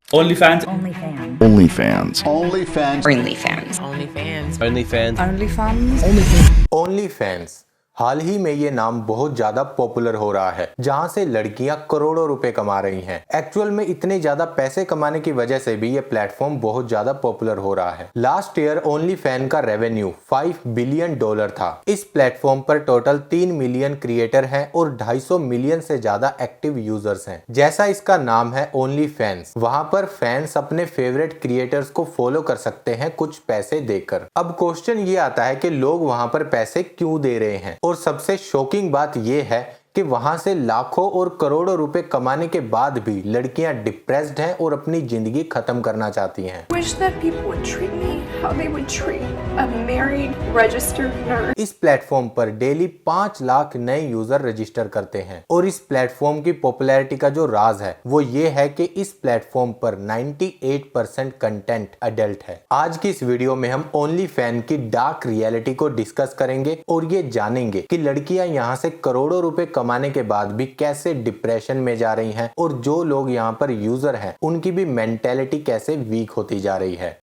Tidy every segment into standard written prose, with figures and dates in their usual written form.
OnlyFans. OnlyFans. OnlyFans. OnlyFans. OnlyFans. OnlyFans. OnlyFans. OnlyFans. OnlyFans हाल ही में ये नाम बहुत ज्यादा पॉपुलर हो रहा है, जहां से लड़कियां करोड़ों रुपए कमा रही हैं। एक्चुअल में इतने ज्यादा पैसे कमाने की वजह से भी ये प्लेटफॉर्म बहुत ज्यादा पॉपुलर हो रहा है। लास्ट ईयर OnlyFans का रेवेन्यू $5 बिलियन था। इस प्लेटफॉर्म पर टोटल 3 मिलियन क्रिएटर हैं और 250 मिलियन से ज्यादा एक्टिव यूजर्स हैं। जैसा इसका नाम है OnlyFans, वहां पर फैंस अपने फेवरेट क्रिएटर्स को फॉलो कर सकते हैं कुछ पैसे देकर। अब क्वेश्चन ये आता है कि लोग वहां पर पैसे क्यों दे रहे हैं, और सबसे शॉकिंग बात यह है कि वहां से लाखों और करोड़ों रुपए कमाने के बाद भी लड़कियां डिप्रेस्ड हैं और अपनी जिंदगी खत्म करना चाहती हैं। Wish that people would treat me how they would treat a married registered nurse. इस प्लेटफॉर्म पर डेली 5 लाख नए यूजर रजिस्टर करते हैं, और इस प्लेटफॉर्म की पॉपुलैरिटी का जो राज है वो ये है कि इस प्लेटफॉर्म पर 98% कंटेंट अडल्ट है। आज की इस वीडियो में हम OnlyFans की डार्क रियलिटी को डिस्कस करेंगे और ये जानेंगे कि लड़कियां यहाँ से करोड़ों रुपए कमाने के बाद भी कैसे डिप्रेशन में जा रही हैं, और जो लोग यहाँ पर यूजर हैं उनकी भी मेंटेलिटी कैसे वीक होती जा रही है।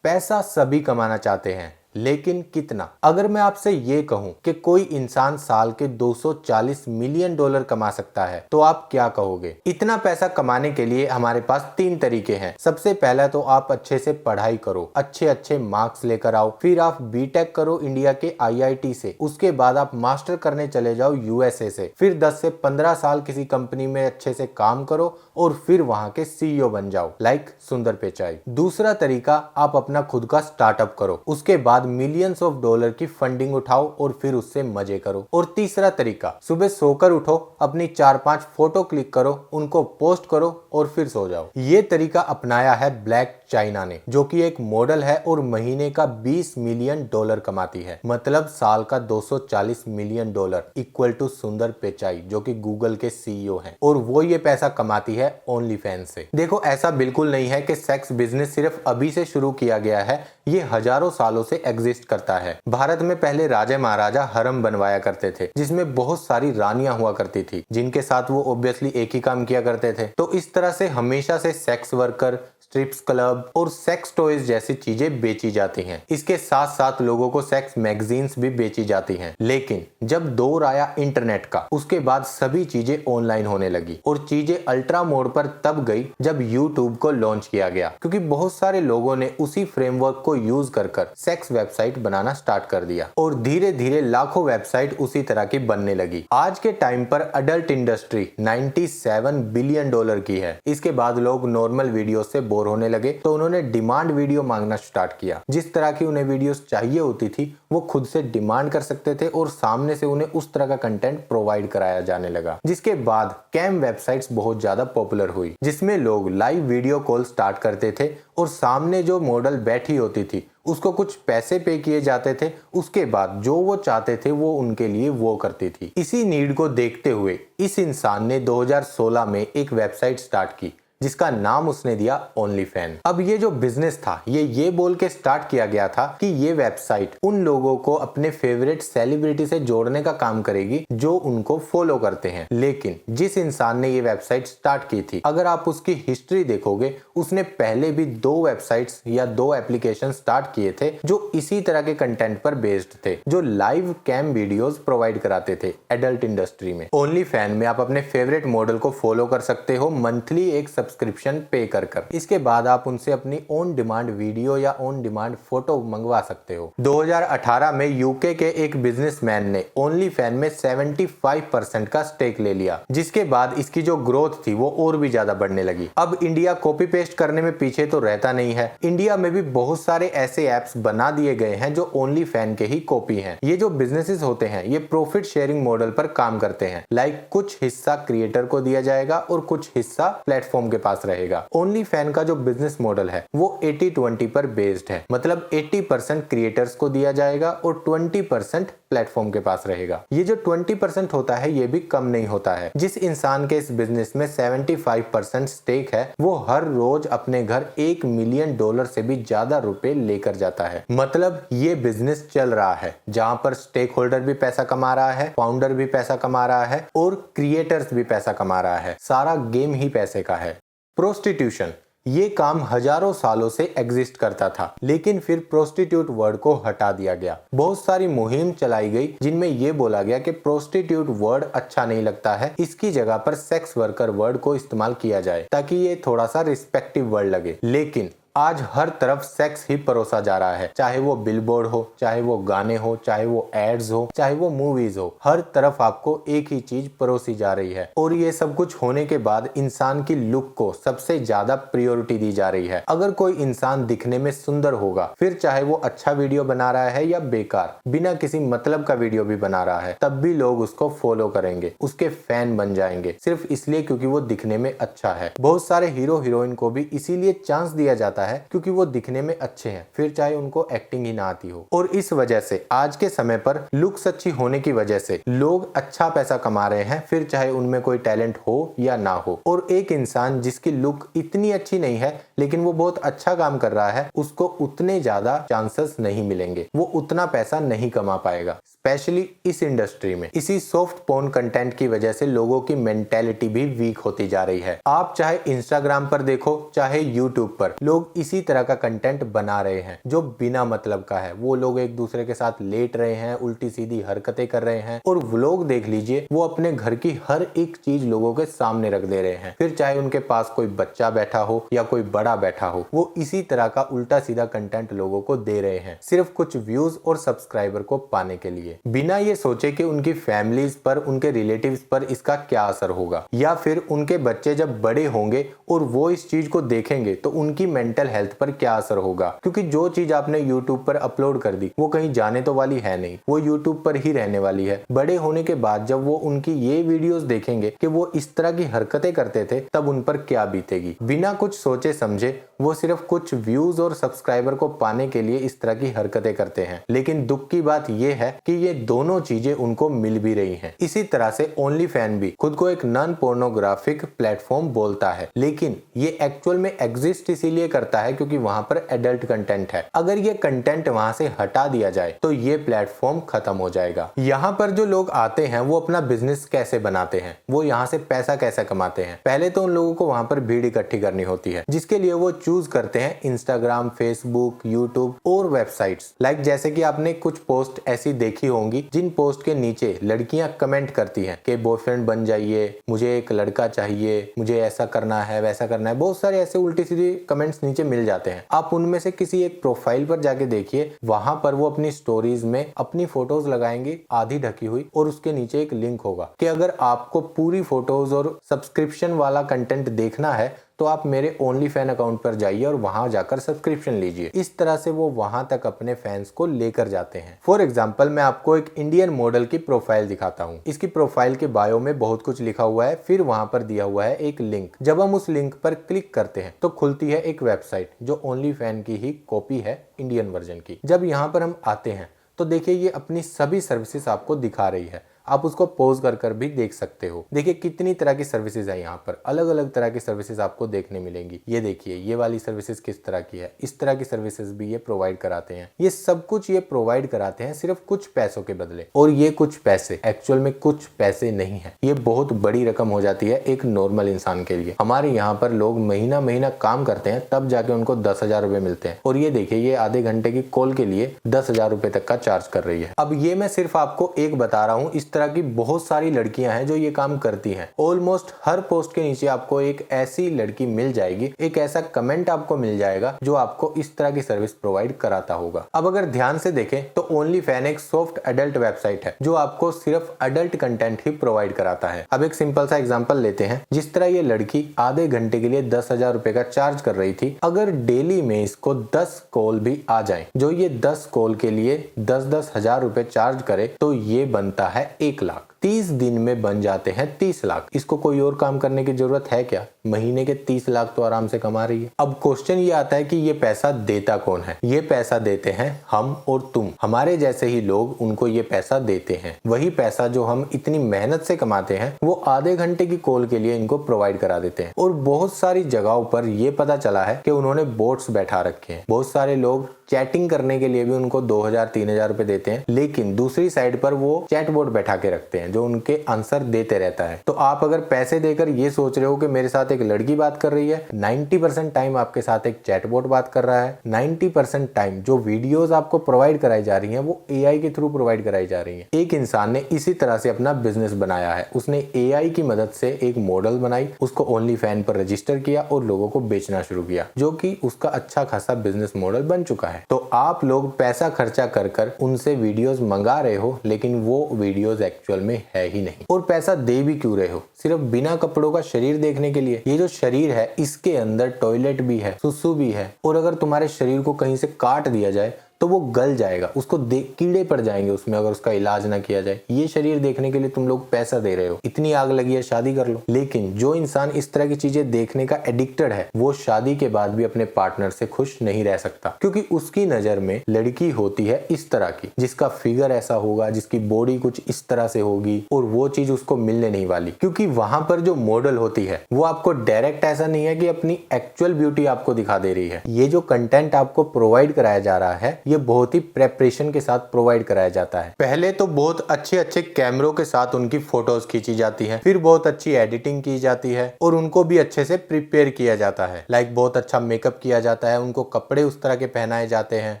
पैसा सभी कमाना चाहते हैं, लेकिन कितना? अगर मैं आपसे ये कहूं कि कोई इंसान साल के $240 मिलियन कमा सकता है, तो आप क्या कहोगे? इतना पैसा कमाने के लिए हमारे पास 3 तरीके हैं। सबसे पहला तो आप अच्छे से पढ़ाई करो, अच्छे मार्क्स लेकर आओ, फिर आप बीटेक करो इंडिया के IIT से, उसके बाद आप मास्टर करने चले जाओ USA से, फिर 10 से 15 साल किसी कंपनी में अच्छे से काम करो और फिर वहां के CEO बन जाओ, लाइक सुंदर पिचाई। दूसरा तरीका, आप अपना खुद का स्टार्टअप करो, उसके बाद मिलियंस ऑफ डॉलर की फंडिंग उठाओ और फिर उससे मजे करो। और तीसरा तरीका, सुबह सोकर उठो, अपनी 4-5 फोटो क्लिक करो, उनको पोस्ट करो और फिर सो जाओ। ये तरीका अपनाया है ब्लैक चाइना ने, जो कि एक मॉडल है और महीने का $20 मिलियन कमाती है, मतलब साल का $240 मिलियन इक्वल टू सुंदर पिचाई, जो कि गूगल के CEO हैं, और वो ये पैसा कमाती है OnlyFans से। देखो, ऐसा बिल्कुल नहीं है कि सेक्स बिजनेस सिर्फ अभी से शुरू किया गया है, ये हजारों सालों से एग्जिस्ट करता है। भारत में पहले राजा महाराजा हरम बनवाया करते थे, जिसमें बहुत सारी रानियां हुआ करती थी, जिनके साथ वो ऑब्वियसली एक ही काम किया करते थे। तो इस तरह से हमेशा से सेक्स वर्कर, स्ट्रिप्स क्लब और सेक्स टॉयज जैसी चीजें बेची जाती हैं। इसके साथ साथ लोगों को सेक्स मैगजीन्स भी बेची जाती हैं। लेकिन जब दौर आया इंटरनेट का, उसके बाद सभी चीजें ऑनलाइन होने लगी, और चीजें अल्ट्रा मोड पर तब गई जब यूट्यूब को लॉन्च किया गया, क्योंकि बहुत सारे लोगों ने उसी फ्रेमवर्क को यूज कर सेक्स वेबसाइट बनाना स्टार्ट कर दिया, और धीरे धीरे लाखों वेबसाइट उसी तरह की बनने लगी। आज के टाइम पर अडल्ट इंडस्ट्री $97 बिलियन की है। इसके बाद लोग नॉर्मल वीडियो से बोर होने लगे, तो उन्होंने डिमांड वीडियो मांगना स्टार्ट किया। जिस तरह की उन्हें वीडियोस चाहिए होती थी, वो खुद से डिमांड कर सकते थे, और सामने से उन्हें उस तरह का कंटेंट प्रोवाइड कराया जाने लगा। जिसके बाद कैम वेबसाइट्स बहुत ज्यादा पॉपुलर हुई, जिसमें लोग लाइव वीडियो कॉल स्टार्ट करते थे, और सामने जो मॉडल बैठी होती थी उसको कुछ पैसे पे किए जाते थे। उसके बाद जो वो चाहते थे वो उनके लिए वो करती थी। इसी नीड को देखते हुए इस इंसान ने 2016 में एक वेबसाइट स्टार्ट की, जिसका नाम उसने दिया OnlyFans। अब ये जो बिजनेस था, ये बोल के स्टार्ट किया गया था कि ये वेबसाइट उन लोगों को अपने फेवरेट सेलिब्रिटी से जोड़ने का काम करेगी जो उनको फॉलो करते हैं। लेकिन जिस इंसान ने ये वेबसाइट स्टार्ट की थी, अगर आप उसकी हिस्ट्री देखोगे, उसने पहले भी 2 वेबसाइट्स या 2 एप्लीकेशन स्टार्ट किए थे जो इसी तरह के कंटेंट पर बेस्ड थे, जो लाइव कैम वीडियोस प्रोवाइड कराते थे एडल्ट इंडस्ट्री में। OnlyFans में आप अपने फेवरेट मॉडल को फॉलो कर सकते हो मंथली एक सब्सक्रिप्शन पे कर। इसके बाद आप उनसे अपनी ऑन डिमांड वीडियो या ऑन डिमांड फोटो मंगवा सकते हो। 2018 में यूके के एक बिजनेसमैन ने OnlyFans में 75% का स्टेक ले लिया, जिसके बाद इसकी जो ग्रोथ थी वो और भी ज्यादा बढ़ने लगी। अब इंडिया कॉपी पेस्ट करने में पीछे तो रहता नहीं है। इंडिया में भी बहुत सारे ऐसे एप्स बना दिए गए हैं जो OnlyFans के ही कॉपी हैं। ये जो बिजनेसेस होते हैं, ये प्रॉफिट शेयरिंग मॉडल पर काम करते हैं, लाइक कुछ हिस्सा क्रिएटर को दिया जाएगा और कुछ हिस्सा प्लेटफॉर्म के पास रहेगा। OnlyFans का जो बिजनेस मॉडल है वो 80-20 पर बेस्ड है, मतलब 80% क्रिएटर्स को दिया जाएगा और 20% प्लेटफॉर्म के पास रहेगा। ये जो 20% होता है ये भी कम नहीं होता है। जिस इंसान के इस बिजनेस में 75% स्टेक है वो हर रोज अपने घर $1 मिलियन से भी ज्यादा रुपए लेकर जाता है। मतलब ये बिजनेस चल रहा है जहां पर स्टेक होल्डर भी पैसा कमा रहा है, फाउंडर भी पैसा कमा रहा है और क्रिएटर्स भी पैसा कमा रहा है। सारा गेम ही पैसे का है। प्रोस्टिट्यूशन, ये काम हजारों सालों से एग्जिस्ट करता था, लेकिन फिर प्रोस्टिट्यूट वर्ड को हटा दिया गया। बहुत सारी मुहिम चलाई गई जिनमें ये बोला गया कि प्रोस्टिट्यूट वर्ड अच्छा नहीं लगता है, इसकी जगह पर सेक्स वर्कर वर्ड को इस्तेमाल किया जाए ताकि ये थोड़ा सा रिस्पेक्टिव वर्ड लगे। लेकिन आज हर तरफ सेक्स ही परोसा जा रहा है, चाहे वो बिलबोर्ड हो, चाहे वो गाने हो, चाहे वो एड्स हो, चाहे वो मूवीज हो, हर तरफ आपको एक ही चीज परोसी जा रही है। और ये सब कुछ होने के बाद इंसान की लुक को सबसे ज्यादा प्रायोरिटी दी जा रही है। अगर कोई इंसान दिखने में सुंदर होगा, फिर चाहे वो अच्छा वीडियो बना रहा है या बेकार बिना किसी मतलब का वीडियो भी बना रहा है, तब भी लोग उसको फॉलो करेंगे, उसके फैन बन जाएंगे, सिर्फ इसलिए क्योंकि वो दिखने में अच्छा है। बहुत सारे हीरो हीरोइन को भी इसीलिए चांस दिया जाता है क्योंकि वो दिखने में अच्छे हैं, फिर चाहे उनको एक्टिंग ही ना आती हो। और इस वजह से आज के समय पर लुक्स अच्छी होने की वजह से लोग अच्छा पैसा कमा रहे हैं, फिर चाहे उनमें कोई टैलेंट हो या ना हो। और एक इंसान जिसकी लुक इतनी अच्छी नहीं है लेकिन वो बहुत अच्छा काम कर रहा है, उसको उतने ज्यादा चांसेस नहीं मिलेंगे, वो उतना पैसा नहीं कमा पाएगा, स्पेशली इस इंडस्ट्री में। इसी सॉफ्ट पोर्न कंटेंट की वजह से लोगों की मेंटेलिटी भी वीक होती जा रही है। आप चाहे इंस्टाग्राम पर देखो चाहे यूट्यूब पर, लोग इसी तरह का कंटेंट बना रहे हैं जो बिना मतलब का है। वो लोग एक दूसरे के साथ लेट रहे हैं, उल्टी सीधी हरकतें कर रहे हैं, और व्लॉग देख लीजिए, वो अपने घर की हर एक चीज लोगों के सामने रख दे रहे हैं। फिर चाहे उनके पास कोई बच्चा बैठा हो या कोई बड़ा बैठा हो, वो इसी तरह का उल्टा सीधा कंटेंट लोगों को दे रहे हैं, सिर्फ कुछ व्यूज और सब्सक्राइबर को पाने के लिए, बिना ये सोचे कि उनकी फैमिलीज पर, उनके रिलेटिव्स पर इसका क्या असर होगा, या फिर उनके बच्चे जब बड़े होंगे और वो इस चीज को देखेंगे तो उनकी मेंटल हेल्थ पर क्या असर होगा। क्योंकि जो चीज आपने यूट्यूब पर अपलोड कर दी वो कहीं जाने तो वाली है नहीं, वो यूट्यूब पर ही रहने वाली है। बड़े होने के बाद जब वो उनकी ये वीडियोस देखेंगे कि वो इस तरह की हरकतें करते थे, तब उन पर क्या बीतेगी। बिना कुछ सोचे समझे वो सिर्फ कुछ व्यूज और सब्सक्राइबर को पाने के लिए इस तरह की हरकतें करते हैं। लेकिन दुख की बात यह है कि ये दोनों चीजें उनको मिल भी रही हैं। इसी तरह से ओनली फैन भी खुद को एक नॉन पोर्नोग्राफिक प्लेटफॉर्म बोलता है, लेकिन ये एक्चुअल में एग्जिस्ट इसीलिए करता है क्योंकि वहां पर एडल्ट कंटेंट है। अगर ये कंटेंट वहां से हटा दिया जाए तो ये प्लेटफॉर्म खत्म हो जाएगा। यहाँ पर जो लोग आते हैं वो अपना बिजनेस कैसे बनाते हैं, वो यहाँ से पैसा कैसे कमाते हैं। पहले तो उन लोगों को वहां पर भीड़ इकट्ठी करनी होती है, जिसके लिए वो चूज करते हैं इंस्टाग्राम, फेसबुक, यूट्यूब और वेबसाइट्स। लाइक जैसे कि आपने कुछ पोस्ट ऐसी देखी होंगी जिन पोस्ट के नीचे लड़कियां कमेंट करती हैं कि बॉयफ्रेंड बन जाइए, मुझे एक लड़का चाहिए, मुझे ऐसा करना है, वैसा करना है। बहुत सारे ऐसे उल्टी सीधी कमेंट्स नीचे मिल जाते हैं। आप उनमें से किसी एक प्रोफाइल पर जाके देखिए, वहां पर वो अपनी स्टोरीज में अपनी फोटोज लगाएंगे आधी ढकी हुई, और उसके नीचे एक लिंक होगा कि अगर आपको पूरी फोटोज और सब्सक्रिप्शन वाला कंटेंट देखना है तो आप मेरे ओनली फैन अकाउंट पर जाइए और वहां जाकर सब्सक्रिप्शन लीजिए। इस तरह से वो वहां तक अपने फैंस को लेकर जाते हैं। फॉर एग्जांपल मैं आपको एक इंडियन मॉडल की प्रोफाइल दिखाता हूं। इसकी प्रोफाइल के बायो में बहुत कुछ लिखा हुआ है, फिर वहां पर दिया हुआ है एक लिंक। जब हम उस लिंक पर क्लिक करते हैं तो खुलती है एक वेबसाइट जो ओनली फैन की ही कॉपी है, इंडियन वर्जन की। जब यहाँ पर हम आते हैं तो देखिए ये अपनी सभी सर्विसेज आपको दिखा रही है। आप उसको पॉज कर भी देख सकते हो। देखिए कितनी तरह की सर्विसेज है, यहाँ पर अलग अलग तरह की सर्विसेज आपको देखने मिलेंगी। ये देखिए ये वाली सर्विसेज किस तरह की है, इस तरह की सर्विसेज भी ये प्रोवाइड कराते हैं। ये सब कुछ ये प्रोवाइड कराते हैं सिर्फ कुछ पैसों के बदले, और ये कुछ पैसे एक्चुअल में कुछ पैसे नहीं है, ये बहुत बड़ी रकम हो जाती है एक नॉर्मल इंसान के लिए। हमारे यहाँ पर लोग महीना महीना काम करते हैं तब जाके उनको 10,000 रुपए मिलते हैं, और ये देखिए ये आधे घंटे की कॉल के लिए 10,000 रुपए तक का चार्ज कर रही है। अब ये मैं सिर्फ आपको एक बता रहा हूँ, इस तरह की बहुत सारी लड़कियां हैं जो ये काम करती हैं। ऑलमोस्ट हर पोस्ट के नीचे आपको एक ऐसी लड़की मिल जाएगी, एक ऐसा कमेंट आपको मिल जाएगा जो आपको इस तरह की सर्विस प्रोवाइड कराता होगा। अब अगर ध्यान से देखें तो ओनली फैन एक सॉफ्ट एडल्ट वेबसाइट है जो आपको सिर्फ एडल्ट कंटेंट ही प्रोवाइड कराता है। अब एक सिंपल सा एग्जांपल लेते हैं। जिस तरह ये लड़की आधे घंटे के लिए 10,000 रुपए का चार्ज कर रही थी, अगर डेली में इसको 10 कॉल भी आ जाए जो ये 10 कॉल के लिए 10-10 हजार रुपए चार्ज करे तो ये बनता है 1 लाख। 30 दिन में बन जाते हैं 30 लाख। इसको कोई और काम करने की जरूरत है क्या? महीने के 30 लाख तो आराम से कमा रही है। अब क्वेश्चन ये आता है कि ये पैसा देता कौन है? ये पैसा देते हैं हम और तुम, हमारे जैसे ही लोग उनको ये पैसा देते हैं। वही पैसा जो हम इतनी मेहनत से कमाते हैं वो आधे घंटे की कॉल के लिए इनको प्रोवाइड करा देते हैं। और बहुत सारी जगहों पर ये पता चला है कि उन्होंने बोट्स बैठा रखे हैं। बहुत सारे लोग चैटिंग करने के लिए भी उनको 2000-3000 रुपए देते हैं, लेकिन दूसरी साइड पर वो चैट बोट बैठा के रखते हैं जो उनके आंसर देते रहता है। तो आप अगर पैसे देकर ये सोच रहे हो कि मेरे साथ एक लड़की बात कर रही है, 90% टाइम आपके साथ एक चैटबॉट बात कर रहा है। 90% टाइम जो वीडियोस आपको प्रोवाइड कराई जा रही हैं वो एआई के थ्रू प्रोवाइड कराई जा रही हैं। एक इंसान ने इसी तरह से अपना बिजनेस बनाया है। उसने एआई की मदद से एक मॉडल बनाई, उसको ओनली फैन पर रजिस्टर किया और लोगों को बेचना शुरू किया, जो कि उसका अच्छा खासा बिजनेस मॉडल बन चुका है। तो आप लोग पैसा खर्चा कर कर उनसे वीडियोस मंगा रहे हो, लेकिन वो वीडियोस एक्चुअल में है ही नहीं। और पैसा दे भी क्यों रहे हो? सिर्फ बिना कपड़ों का शरीर देखने के लिए? ये जो शरीर है इसके अंदर टॉयलेट भी है, सुसु भी है, और अगर तुम्हारे शरीर को कहीं से काट दिया जाए तो वो गल जाएगा, उसको कीड़े पड़ जाएंगे उसमें अगर उसका इलाज ना किया जाए। ये शरीर देखने के लिए तुम लोग पैसा दे रहे हो। इतनी आग लगी है, शादी कर लो। लेकिन जो इंसान इस तरह की चीजें देखने का एडिक्टेड है वो शादी के बाद भी अपने पार्टनर से खुश नहीं रह सकता, क्योंकि उसकी नजर में लड़की होती है इस तरह की, जिसका फिगर ऐसा होगा, जिसकी बॉडी कुछ इस तरह से होगी, और वो चीज उसको मिलने नहीं वाली। क्योंकि वहां पर जो मॉडल होती है वो आपको डायरेक्ट ऐसा नहीं है कि अपनी एक्चुअल ब्यूटी आपको दिखा दे रही है। ये जो कंटेंट आपको प्रोवाइड कराया जा रहा है ये बहुत ही प्रेपरेशन के साथ प्रोवाइड कराया जाता है। पहले तो बहुत अच्छे अच्छे कैमरों के साथ उनकी फोटोज खींची जाती है, फिर बहुत अच्छी एडिटिंग की जाती है और उनको भी अच्छे से प्रिपेयर किया जाता है। लाइक बहुत अच्छा मेकअप किया जाता है, उनको कपड़े उस तरह के पहनाए जाते हैं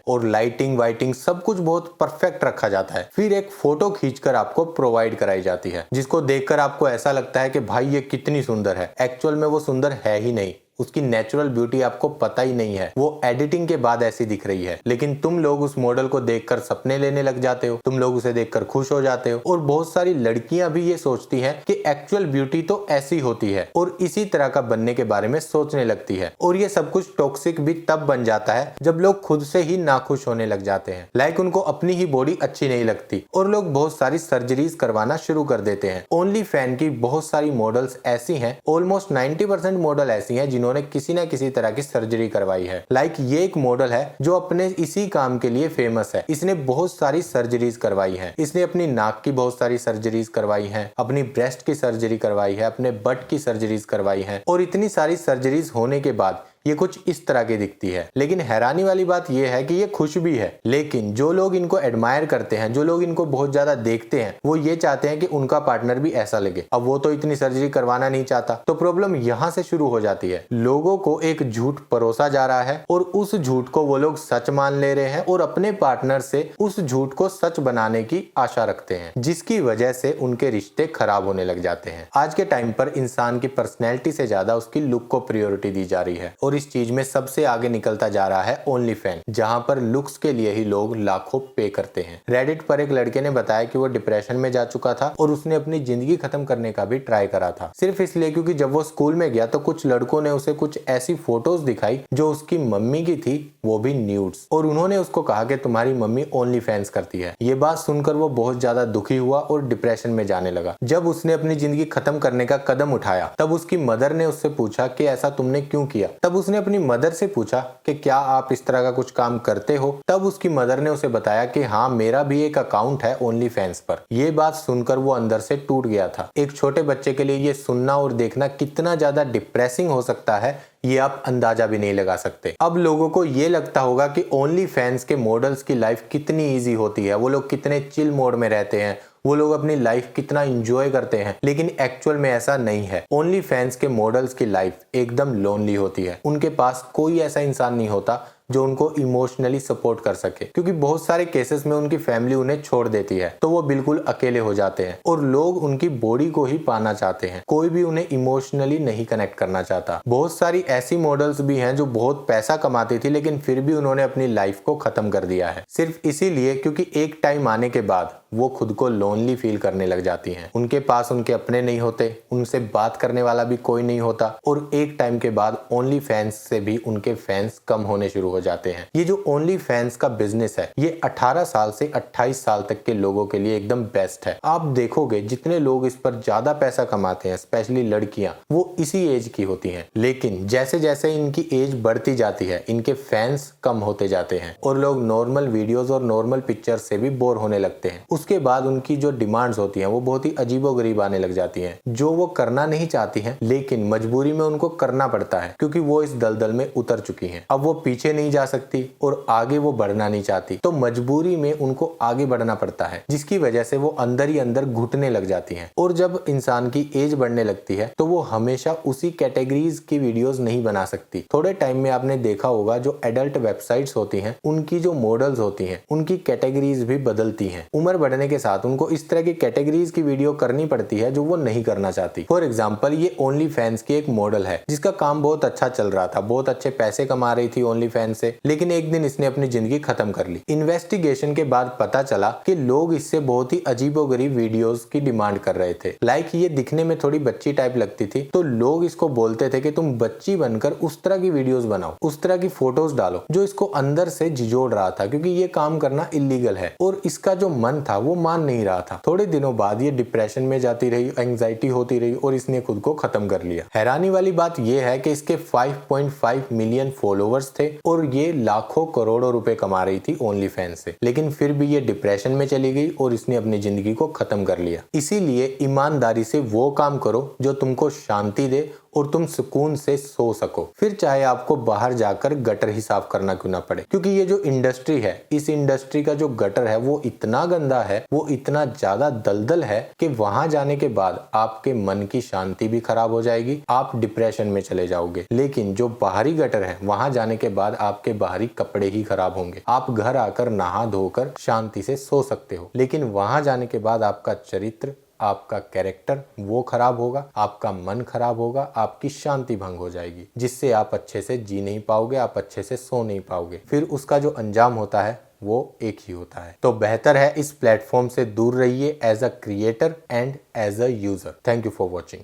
और लाइटिंग वाइटिंग सब कुछ बहुत परफेक्ट रखा जाता है। फिर एक फोटो खींचकर आपको प्रोवाइड कराई जाती है, जिसको देखकर आपको ऐसा लगता है कि भाई ये कितनी सुंदर है। एक्चुअल में वो सुंदर है ही नहीं, उसकी नेचुरल ब्यूटी आपको पता ही नहीं है, वो एडिटिंग के बाद ऐसी दिख रही है। लेकिन तुम लोग उस मॉडल को देखकर सपने लेने लग जाते हो, तुम लोग उसे देखकर खुश हो जाते हो। और बहुत सारी लड़कियां भी ये सोचती हैं कि एक्चुअल ब्यूटी तो ऐसी होती है और इसी तरह का बनने के बारे में सोचने लगती है। और ये सब कुछ टॉक्सिक भी तब बन जाता है जब लोग खुद से ही नाखुश होने लग जाते हैं। लाइक उनको अपनी ही बॉडी अच्छी नहीं लगती और लोग बहुत सारी सर्जरीज करवाना शुरू कर देते हैं। ओनली फैन की बहुत सारी मॉडल्स ऐसी हैं, ऑलमोस्ट 90% मॉडल ऐसी हैं जिन्होंने किसी ना किसी तरह की सर्जरी करवाई है। लाइक ये एक मॉडल है जो अपने इसी काम के लिए फेमस है। इसने बहुत सारी सर्जरीज करवाई है। इसने अपनी नाक की बहुत सारी सर्जरीज करवाई है, अपनी ब्रेस्ट की सर्जरी करवाई है, अपने बट की सर्जरीज करवाई है। और इतनी सारी सर्जरीज होने के बाद ये कुछ इस तरह की दिखती है। लेकिन हैरानी वाली बात यह है कि ये खुश भी है। लेकिन जो लोग इनको एडमायर करते हैं, जो लोग इनको बहुत ज्यादा देखते हैं, वो ये चाहते हैं कि उनका पार्टनर भी ऐसा लगे। अब वो तो इतनी सर्जरी करवाना नहीं चाहता। तो प्रॉब्लम यहाँ से शुरू हो जाती है। लोगों को एक झूठ परोसा जा रहा है और उस झूठ को वो लोग सच मान ले रहे हैं और अपने पार्टनर से उस झूठ को सच बनाने की आशा रखते हैं, जिसकी वजह से उनके रिश्ते खराब होने लग जाते हैं। आज के टाइम पर इंसान की पर्सनैलिटी से ज्यादा उसकी लुक को प्रायोरिटी दी जा रही है और इस चीज में सबसे आगे निकलता जा रहा है ओनली फैन, जहां पर लुक्स के लिए ही लोग लाखों पे करते हैं। रेडिट पर एक लड़के ने बताया कि वो डिप्रेशन में जा चुका था और उसने अपनी जिंदगी खत्म करने का भी ट्राई करा था, सिर्फ इसलिए क्योंकि जब वो स्कूल में गया तो कुछ लड़कों ने उसे कुछ ऐसी फोटोज दिखाई जो उसकी मम्मी की थी, वो भी न्यूड्स, और उन्होंने उसको कहा कि तुम्हारी मम्मी ओनली फैंस करती है। ये बात सुनकर वो बहुत ज्यादा दुखी हुआ और डिप्रेशन में जाने लगा। जब उसने अपनी जिंदगी खत्म करने का कदम उठाया तब उसकी मदर ने उससे पूछा कि ऐसा तुमने क्यों किया। तब उसने अपनी मदर से पूछा कि क्या आप इस तरह का कुछ काम करते हो। तब उसकी मदर ने उसे बताया कि हाँ, मेरा भी एक अकाउंट है ओनली फैंस पर। यह बात सुनकर वो अंदर से टूट गया था। एक छोटे बच्चे के लिए ये सुनना और देखना कितना ज्यादा डिप्रेसिंग हो सकता है ये आप अंदाजा भी नहीं लगा सकते। अब लोगों को ये लगता होगा कि ओनली फैंस के मॉडल्स की लाइफ कितनी इजी होती है, वो लोग कितने चिल मोड में रहते हैं, वो लोग अपनी लाइफ कितना एंजॉय करते हैं। लेकिन एक्चुअल में ऐसा नहीं है। ओनली फैंस के मॉडल्स की लाइफ एकदम लोनली होती है। उनके पास कोई ऐसा इंसान नहीं होता जो उनको इमोशनली सपोर्ट कर सके, क्योंकि बहुत सारे केसेस में उनकी फैमिली उन्हें छोड़ देती है तो वो बिल्कुल अकेले हो जाते हैं और लोग उनकी बॉडी को ही पाना चाहते हैं। कोई भी उन्हें इमोशनली नहीं कनेक्ट करना चाहता। बहुत सारी ऐसी मॉडल्स भी हैं जो बहुत पैसा कमाती थी लेकिन फिर भी उन्होंने अपनी लाइफ को खत्म कर दिया है, सिर्फ इसीलिए क्योंकि एक टाइम आने के बाद वो खुद को लोनली फील करने लग जाती हैं। उनके पास उनके अपने नहीं होते, उनसे बात करने वाला भी कोई नहीं होता और एक टाइम के बाद ओनली फैंस से भी उनके फैंस कम होने शुरू हो जाते हैं। ये जो ओनली फैंस का बिजनेस है ये 18 साल से 28 साल तक के लोगों के लिए एकदम बेस्ट है। आप देखोगे जितने लोग इस पर ज्यादा पैसा कमाते हैं, स्पेशली लड़कियां, वो इसी एज की होती हैं। लेकिन जैसे जैसे इनकी एज बढ़ती जाती है इनके फैंस कम होते जाते हैं और लोग नॉर्मल वीडियोस और नॉर्मल पिक्चर से भी बोर होने लगते हैं। उसके बाद उनकी जो डिमांड्स होती हैं वो बहुत ही अजीबोगरीब आने लग जाती हैं, जो वो करना नहीं चाहती हैं लेकिन मजबूरी में उनको करना पड़ता है क्योंकि वो इस दलदल में उतर चुकी हैं। अब वो पीछे नहीं जा सकती और आगे वो बढ़ना नहीं चाहती, तो मजबूरी में उनको आगे बढ़ना पड़ता है, जिसकी वजह से वो अंदर ही अंदर घुटने लग जाती हैं। और जब इंसान की एज बढ़ने लगती है तो वो हमेशा उसी कैटेगरीज की वीडियोस नहीं बना सकती। थोड़े टाइम में आपने देखा होगा जो एडल्ट वेबसाइट्स होती हैं उनकी जो मॉडल्स होती हैं उनकी कैटेगरीज भी बदलती हैं। उम्र बढ़ने के साथ उनको इस तरह की कैटेगरीज की वीडियो करनी पड़ती है जो वो नहीं करना चाहती। फॉर एग्जाम्पल ये ओनली फैंस की एक मॉडल है जिसका काम बहुत अच्छा चल रहा था, बहुत अच्छे पैसे कमा रही थी ओनली फैंस से, लेकिन एक दिन इसने अपनी जिंदगी खत्म कर ली। इन्वेस्टिगेशन के बाद पता चला कि लोग इससे बहुत ही अजीबोगरीब वीडियोस की डिमांड कर रहे थे। लाइक ये दिखने में थोड़ी बच्ची टाइप लगती थी तो लोग इसको बोलते थे कि तुम बच्ची बनकर उस तरह की वीडियोस बनाओ, उस तरह की फोटोज डालो, जो इसको अंदर से झिझोड़ रहा था क्योंकि ये काम करना इलीगल है और इसका जो मन था वो मान नहीं रहा था। थोड़े दिनों बाद ये डिप्रेशन में जाती रही, एंजाइटी होती रही और इसने खुद को खत्म कर लिया। हैरानी वाली बात यह है कि इसके 5.5 मिलियन फॉलोअर्स थे और ये लाखों करोड़ों रुपए कमा रही थी ओनली फैंस से, लेकिन फिर भी ये डिप्रेशन में चली गई और इसने अपनी जिंदगी को खत्म कर लिया। इसीलिए ईमानदारी से वो काम करो जो तुमको शांति दे और तुम सुकून से सो सको, फिर चाहे आपको बाहर जाकर गटर ही साफ करना क्यों ना पड़े। क्योंकि ये जो इंडस्ट्री है, इस इंडस्ट्री का जो गटर है वो इतना गंदा है, वो इतना ज्यादा दलदल है कि वहां जाने के बाद आपके मन की शांति भी खराब हो जाएगी, आप डिप्रेशन में चले जाओगे। लेकिन जो बाहरी गटर है वहां जाने के बाद आपके बाहरी कपड़े ही खराब होंगे, आप घर आकर नहा धोकर शांति से सो सकते हो, लेकिन वहां जाने के बाद आपका चरित्र, आपका कैरेक्टर वो खराब होगा, आपका मन खराब होगा, आपकी शांति भंग हो जाएगी, जिससे आप अच्छे से जी नहीं पाओगे, आप अच्छे से सो नहीं पाओगे। फिर उसका जो अंजाम होता है वो एक ही होता है। तो बेहतर है इस प्लेटफॉर्म से दूर रहिए as a creator and as a user. Thank you for watching.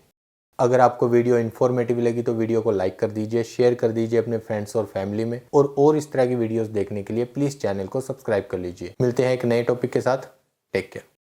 अगर आपको वीडियो इन्फॉर्मेटिव लगी तो वीडियो को लाइक कर दीजिए, शेयर कर दीजिए अपने फ्रेंड्स और फैमिली में, और इस तरह की वीडियोस देखने के लिए प्लीज चैनल को सब्सक्राइब कर लीजिए। मिलते हैं एक नए टॉपिक के साथ। Take care.